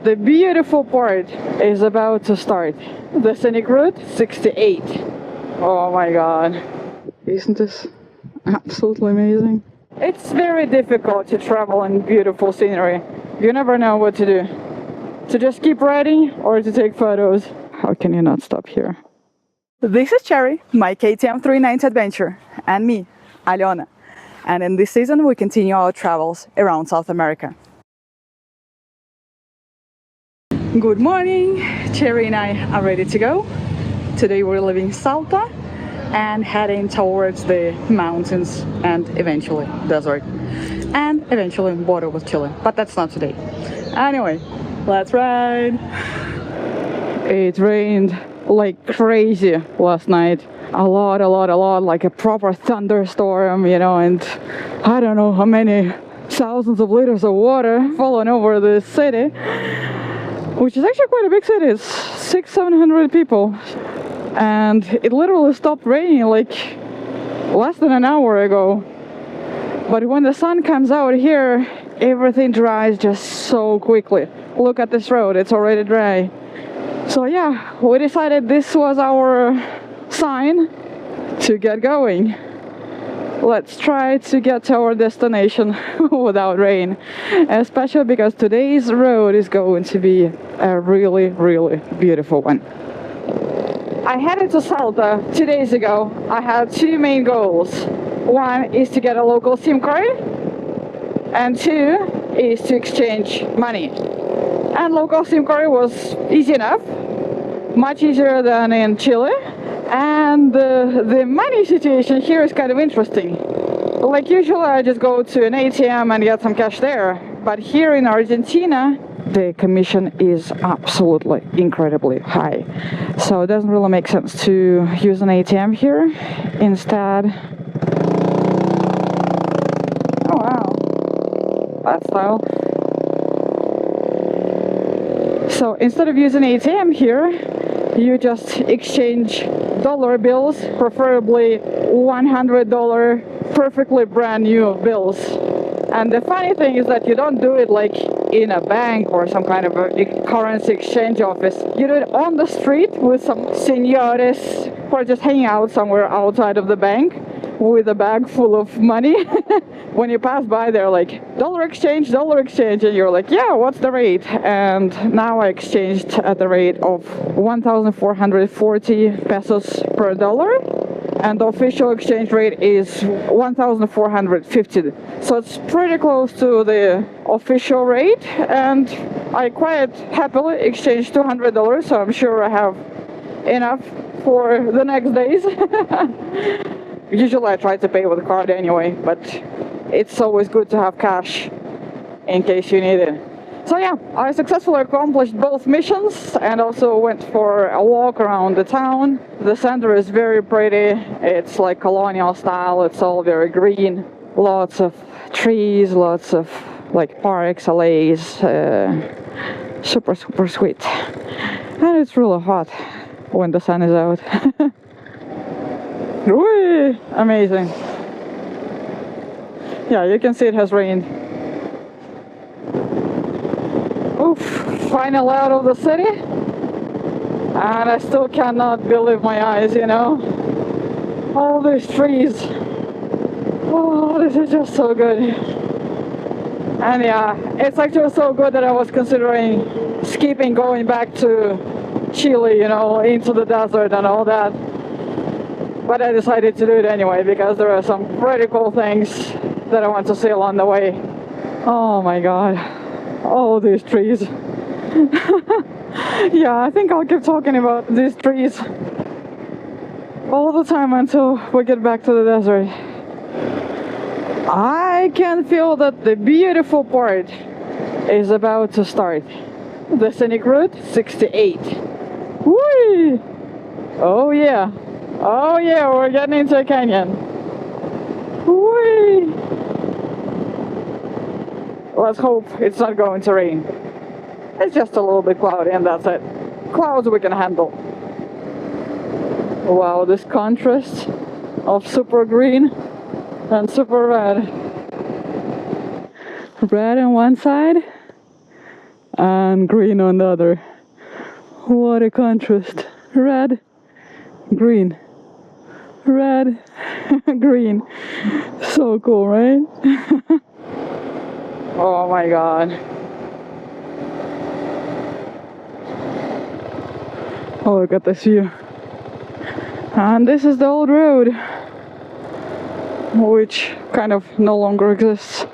The beautiful part is about to start. The scenic route 68. Oh my god. Isn't this absolutely amazing? It's very difficult to travel in beautiful scenery. You never know what to do. To just keep riding or to take photos. How can you not stop here? This is Cherry, my KTM 390 adventure, and me, Aliona. And in this season we continue our travels around South America. Good morning! Cherry and I are ready to go. Today we're leaving Salta and heading towards the mountains and eventually desert. And eventually border with Chile, but that's not today. Anyway, let's ride! It rained like crazy last night. A lot, like a proper thunderstorm, you know, and I don't know how many thousands of liters of water falling over the city. Which is actually quite a big city. It's 600-700 people, and it literally stopped raining like less than an hour ago. But when the sun comes out here, everything dries just so quickly. Look at this road, it's already dry. So yeah, we decided this was our sign to get going. Let's try to get to our destination without rain, especially because today's road is going to be a really beautiful one. I headed to Salta 2 days ago. I had two main goals. One is to get a local SIM card, and two is to exchange money. And local SIM card was easy enough, much easier than in Chile. And the money situation here is kind of interesting. Like usually I just go to an ATM and get some cash there. But here in Argentina, the commission is absolutely incredibly high. So it doesn't really make sense to use an ATM here. Instead... Oh wow, that style. So instead of using ATM here, you just exchange dollar bills, preferably $100 perfectly brand new bills. And the funny thing is that you don't do it like in a bank or some kind of a currency exchange office. You do it on the street with some senores who are just hanging out somewhere outside of the bank with a bag full of money. When you pass by, they're like, dollar exchange, and you're like, yeah, what's the rate? And now I exchanged at the rate of 1,440 pesos per dollar, and the official exchange rate is 1,450. So it's pretty close to the official rate, and I quite happily exchanged $200, so I'm sure I have enough for the next days. Usually I try to pay with a card anyway, but it's always good to have cash in case you need it. So yeah, I successfully accomplished both missions and also went for a walk around the town. The center is very pretty. It's like colonial style. It's all very green. Lots of trees, lots of like parks, allays. Super sweet. And it's really hot when the sun is out. Whee! Amazing. Yeah, you can see it has rained. Oof, finally out of the city. And I still cannot believe my eyes, you know. All these trees. Oh, this is just so good. And yeah, it's actually so good that I was considering skipping going back to Chile, you know, into the desert and all that. But I decided to do it anyway because there are some pretty cool things that I want to see along the way. Oh my god, all these trees. Yeah, I think I'll keep talking about these trees all the time until we get back to the desert. I can feel that the beautiful part is about to start. The scenic route 68. Whee! Oh yeah. Oh yeah, we're getting into a canyon. Whee! Let's hope it's not going to rain. It's just a little bit cloudy and that's it. Clouds we can handle. Wow, this contrast of super green and super red. Red on one side and green on the other. What a contrast. Red, green, red, green. So cool, right? Oh my god. Oh, look at this view. And this is the old road, which kind of no longer exists.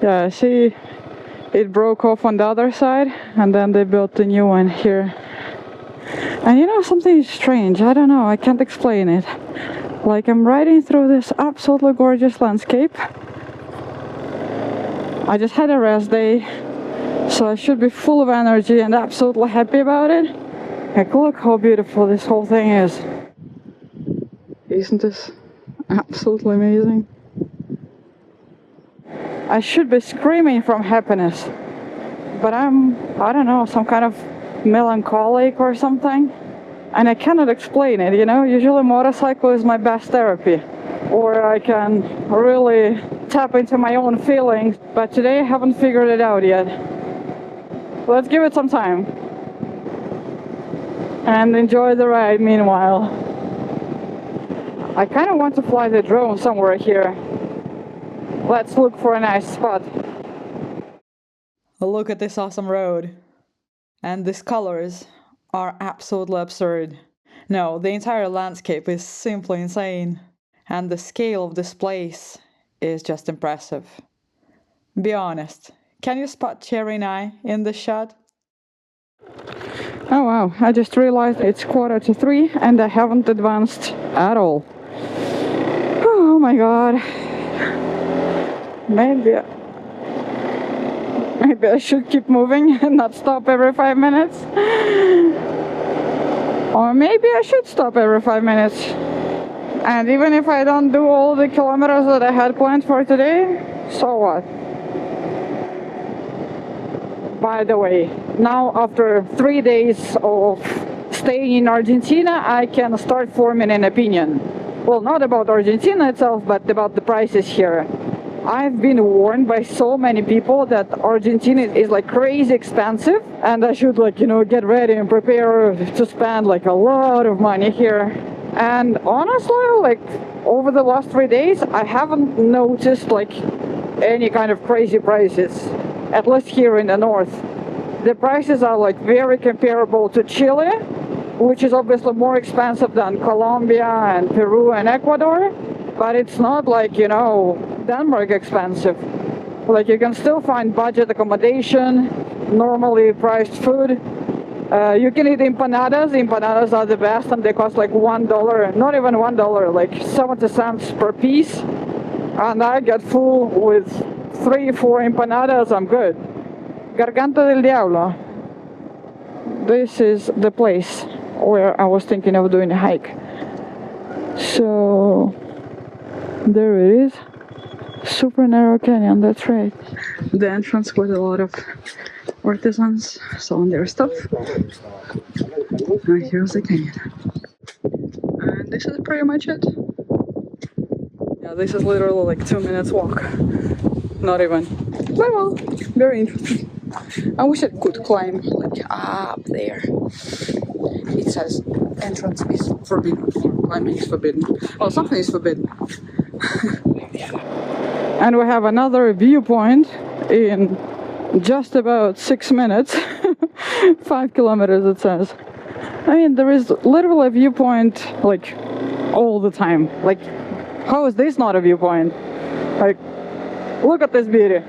Yeah, see, it broke off on the other side, and then they built a new one here. And you know, something strange, I don't know, I can't explain it. Like, I'm riding through this absolutely gorgeous landscape. I just had a rest day, so I should be full of energy and absolutely happy about it. Like, look how beautiful this whole thing is. Isn't this absolutely amazing? I should be screaming from happiness, but I don't know, some kind of melancholic or something, and I cannot explain it, you know. Usually motorcycle is my best therapy, or I can really tap into my own feelings, but today I haven't figured it out yet. Let's give it some time and enjoy the ride meanwhile. I kind of want to fly the drone somewhere here. Let's look for a nice spot. Look at this awesome road. And these colors are absolutely absurd. No, the entire landscape is simply insane. And the scale of this place is just impressive. Be honest, can you spot Cherry and I in this shot? Oh wow, I just realized it's 2:45 and I haven't advanced at all. Oh my god. Maybe I should keep moving and not stop every 5 minutes. Or maybe I should stop every 5 minutes. And even if I don't do all the kilometers that I had planned for today, so what? By the way, now after 3 days of staying in Argentina, I can start forming an opinion. Well, not about Argentina itself, but about the prices here. I've been warned by so many people that Argentina is like crazy expensive, and I should, like, you know, get ready and prepare to spend like a lot of money here. And honestly, like, over the last 3 days, I haven't noticed like any kind of crazy prices, at least here in the north. The prices are like very comparable to Chile, which is obviously more expensive than Colombia and Peru and Ecuador, but it's not like, you know, Denmark expensive. Like, you can still find budget accommodation, normally priced food. You can eat empanadas. Empanadas are the best, and they cost like $1, not even $1, like 70 cents per piece. And I get full with 3-4 empanadas, I'm good. Garganta del Diablo. This is the place where I was thinking of doing a hike. So there it is. Super narrow canyon, that's right. The entrance with a lot of artisans selling their stuff. And here's the canyon. And this is pretty much it. Yeah, this is literally like 2 minutes walk. Not even. But well, very interesting. I wish I could climb like up there. It says entrance is forbidden, or climbing is forbidden. Well, something is forbidden. And we have another viewpoint in just about 6 minutes. 5 kilometers it says. I mean, there is literally a viewpoint like all the time. Like, how is this not a viewpoint? Like, look at this beauty.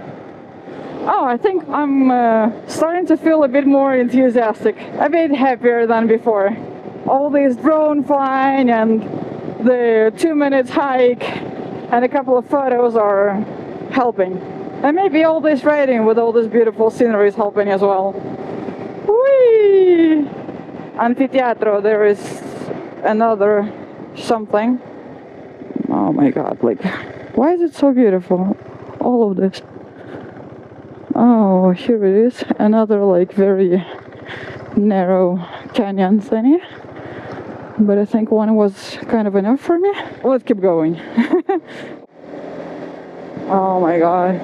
Oh, I think I'm starting to feel a bit more enthusiastic, a bit happier than before. All this drone flying and the 2 minutes hike and a couple of photos are helping. And maybe all this riding with all this beautiful scenery is helping as well. Whee! Amphitheatro, there is another something. Oh my god, like, why is it so beautiful? All of this. Oh, here it is. Another like very narrow canyon thingy. But I think one was kind of enough for me. Let's keep going. Oh my god.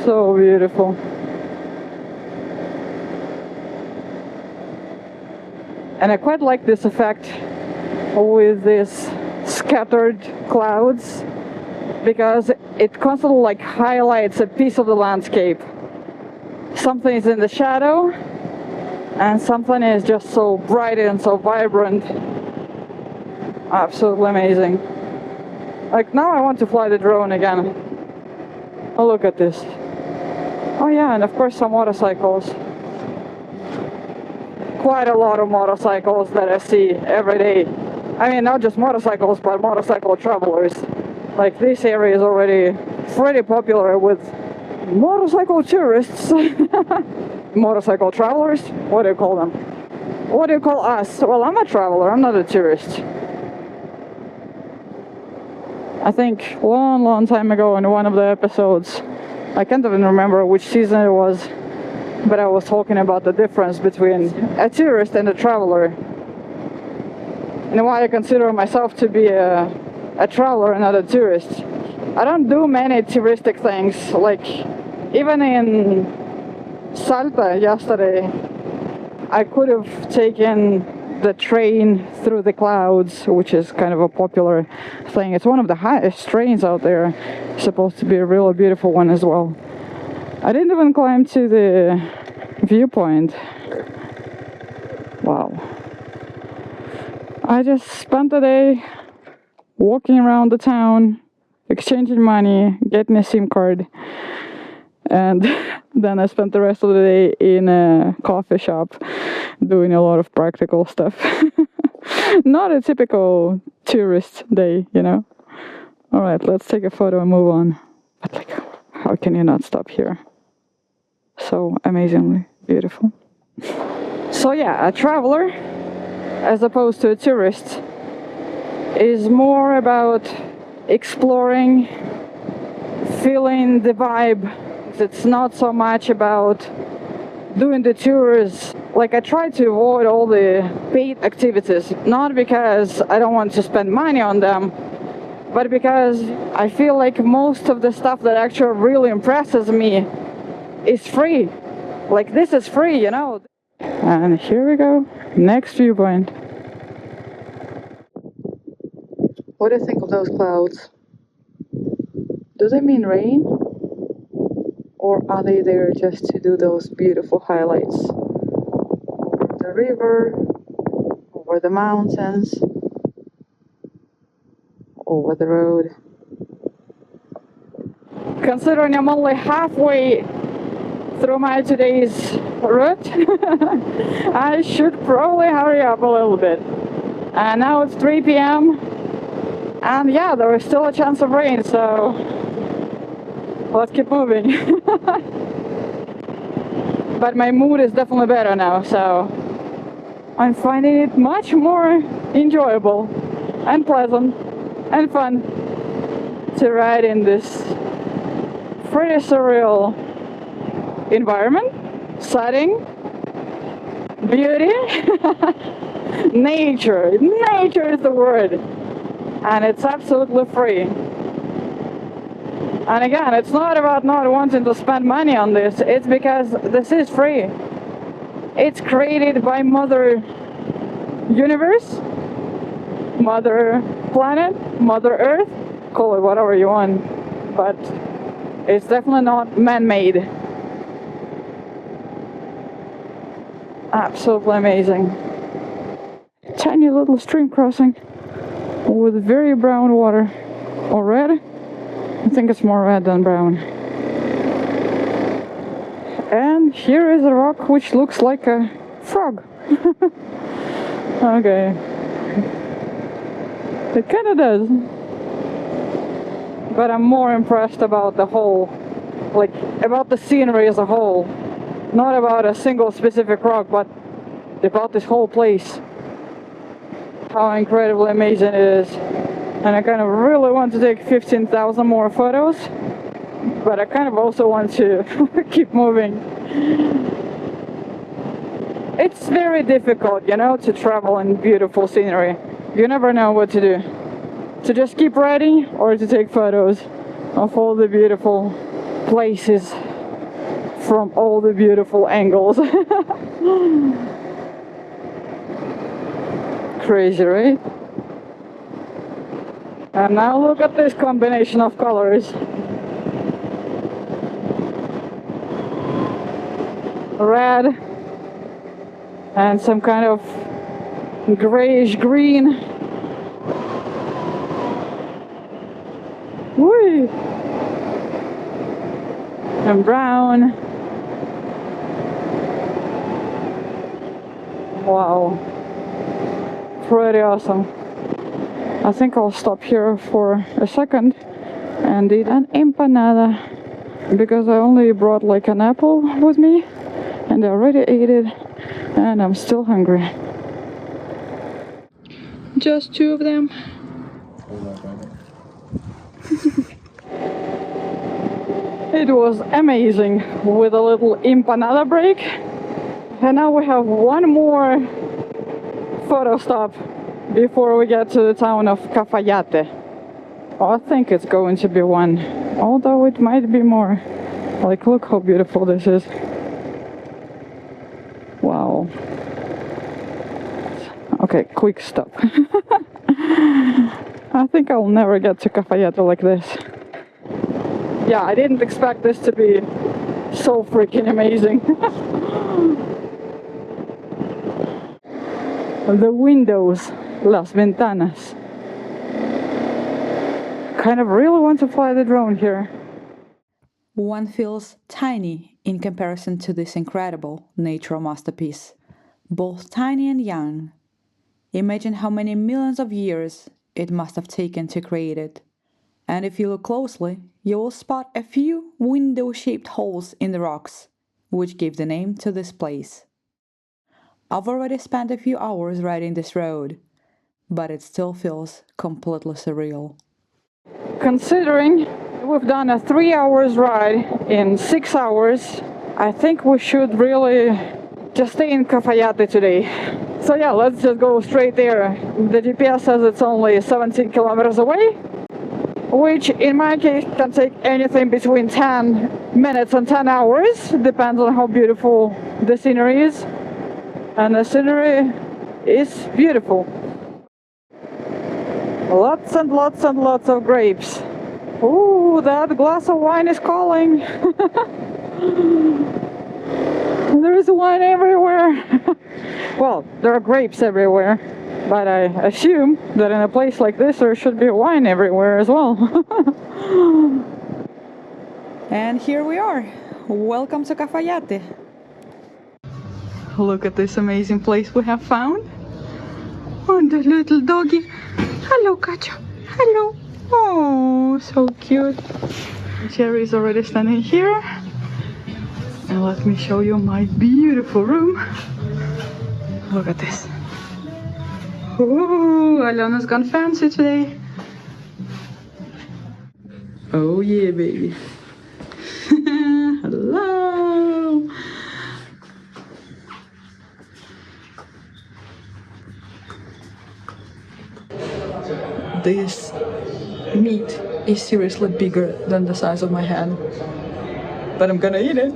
So beautiful. And I quite like this effect with these scattered clouds, because it constantly like highlights a piece of the landscape. Something is in the shadow and something is just so bright and so vibrant. Absolutely amazing. Like now I want to fly the drone again. Oh, look at this. Oh yeah, and of course some motorcycles. Quite a lot of motorcycles that I see every day. I mean, not just motorcycles, but motorcycle travelers. Like this area is already pretty popular with motorcycle tourists. Motorcycle travelers? What do you call them? What do you call us? Well, I'm a traveler, I'm not a tourist. I think long time ago in one of the episodes, I can't even remember which season it was, but I was talking about the difference between a tourist and a traveler, and why I consider myself to be a traveler and not a tourist. I don't do many touristic things. Like even in Salta yesterday, I could have taken the train through the clouds, which is kind of a popular thing. It's one of the highest trains out there. It's supposed to be a really beautiful one as well. I didn't even climb to the viewpoint. Wow. I just spent the day walking around the town, exchanging money, getting a SIM card, and then I spent the rest of the day in a coffee shop doing a lot of practical stuff. Not a typical tourist day, you know. Alright, let's take a photo and move on. But like, how can you not stop here? So amazingly beautiful. So yeah, a traveler, as opposed to a tourist, is more about exploring, feeling the vibe. It's not so much about doing the tours. Like I try to avoid all the paid activities, not because I don't want to spend money on them, but because I feel like most of the stuff that actually really impresses me is free. Like this is free, you know. And here we go, next viewpoint. What do you think of those clouds? Do they mean rain? Or are they there just to do those beautiful highlights? Over the river, over the mountains, over the road. Considering I'm only halfway through my today's route, I should probably hurry up a little bit. And now it's 3 p.m. and yeah, there is still a chance of rain, so let's keep moving. But my mood is definitely better now, so I'm finding it much more enjoyable and pleasant and fun to ride in this pretty surreal environment, setting, beauty, nature. Nature is the word, and it's absolutely free. And again, it's not about not wanting to spend money on this, it's because this is free. It's created by Mother Universe, Mother Planet, Mother Earth, call it whatever you want, but it's definitely not man-made. Absolutely amazing. Tiny little stream crossing with very brown water, or red. I think it's more red than brown. And here is a rock which looks like a frog. Okay. It kind of does. But I'm more impressed about the whole, like, about the scenery as a whole. Not about a single specific rock, but about this whole place. How incredibly amazing it is. And I kind of really want to take 15,000 more photos, but I kind of also want to keep moving. It's very difficult, you know, to travel in beautiful scenery. You never know what to do. To just keep riding or to take photos of all the beautiful places from all the beautiful angles. Crazy, right? And now look at this combination of colors. Red and some kind of grayish green. Whee! And brown. Wow. Pretty awesome. I think I'll stop here for a second and eat an empanada because I only brought like an apple with me and I already ate it and I'm still hungry. Just 2 of them. It was amazing with a little empanada break. And now we have one more photo stop before we get to the town of Cafayate. I think it's going to be one, although it might be more. Like, look how beautiful this is. Wow. Okay, quick stop. I think I'll never get to Cafayate like this. Yeah, I didn't expect this to be so freaking amazing. The windows, Las Ventanas. Kind of really want to fly the drone here. One feels tiny in comparison to this incredible natural masterpiece. Both tiny and young. Imagine how many millions of years it must have taken to create it. And if you look closely, you will spot a few window-shaped holes in the rocks, which give the name to this place. I've already spent a few hours riding this road, but it still feels completely surreal. Considering we've done a 3 hours ride in 6 hours, I think we should really just stay in Cafayate today. So yeah, let's just go straight there. The GPS says it's only 17 kilometers away, which in my case can take anything between 10 minutes and 10 hours, depends on how beautiful the scenery is. And the scenery is beautiful. Lots and lots and lots of grapes. Ooh, that glass of wine is calling. There is wine everywhere. Well, there are grapes everywhere, but I assume that in a place like this there should be wine everywhere as well. And here we are. Welcome to Cafayate. Look at this amazing place we have found. And the little doggy. Hello, Cacho. Hello. Oh, so cute. Cherry is already standing here. And let me show you my beautiful room. Look at this. Ooh, Alona's gone fancy today. Oh yeah, baby. Hello. This meat is seriously bigger than the size of my hand, but I'm gonna eat it.